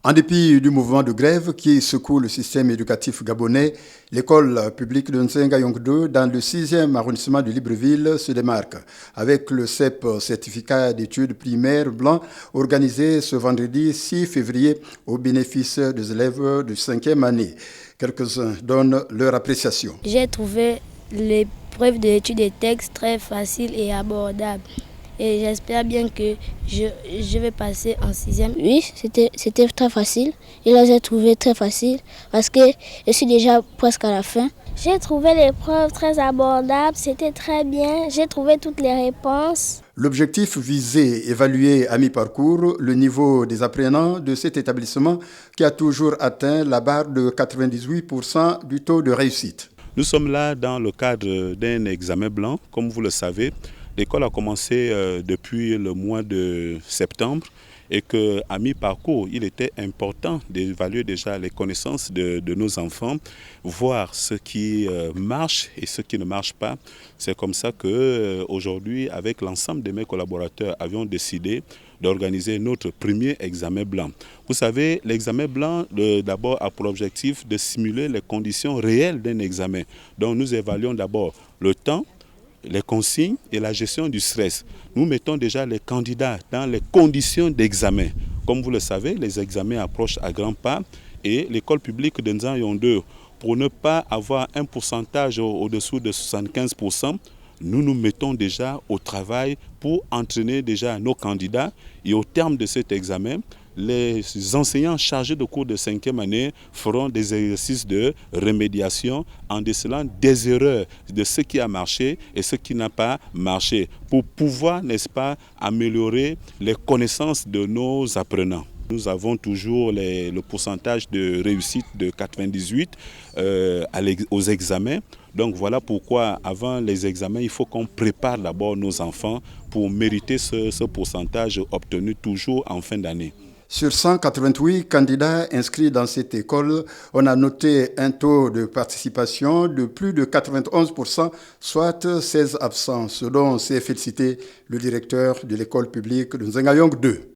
En dépit du mouvement de grève qui secoue le système éducatif gabonais, l'école publique de Nsengayong 2 dans le 6e arrondissement de Libreville se démarque avec le CEP, certificat d'études primaires blanc, organisé ce vendredi 6 février au bénéfice des élèves de 5e année. Quelques-uns donnent leur appréciation. J'ai trouvé l'épreuve d'études des textes très facile et abordable. Et j'espère bien que je vais passer en 6e. Oui, c'était très facile. Et là, j'ai trouvé très facile parce que je suis déjà presque à la fin. J'ai trouvé l'épreuve très abordable, c'était très bien. J'ai trouvé toutes les réponses. L'objectif visé, évaluer à mi-parcours le niveau des apprenants de cet établissement qui a toujours atteint la barre de 98% du taux de réussite. Nous sommes là dans le cadre d'un examen blanc, comme vous le savez. L'école a commencé depuis le mois de septembre et qu'à mi-parcours, il était important d'évaluer déjà les connaissances de nos enfants, voir ce qui marche et ce qui ne marche pas. C'est comme ça qu'aujourd'hui, avec l'ensemble de mes collaborateurs, avions décidé d'organiser notre premier examen blanc. Vous savez, l'examen blanc, d'abord, a pour objectif de simuler les conditions réelles d'un examen. Donc nous évaluons d'abord le temps, les consignes et la gestion du stress. Nous mettons déjà les candidats dans les conditions d'examen. Comme vous le savez, les examens approchent à grands pas et l'école publique de Nsengayong 2, pour ne pas avoir un pourcentage au-dessous de 75%, nous nous mettons déjà au travail pour entraîner déjà nos candidats et au terme de cet examen, les enseignants chargés de cours de 5e année feront des exercices de remédiation en décelant des erreurs de ce qui a marché et ce qui n'a pas marché pour pouvoir, n'est-ce pas, améliorer les connaissances de nos apprenants. Nous avons toujours le pourcentage de réussite de 98 aux examens. Donc voilà pourquoi avant les examens, il faut qu'on prépare d'abord nos enfants pour mériter ce pourcentage obtenu toujours en fin d'année. Sur 188 candidats inscrits dans cette école, on a noté un taux de participation de plus de 91%, soit 16 absents, ce dont s'est félicité le directeur de l'école publique de Nsengayong 2.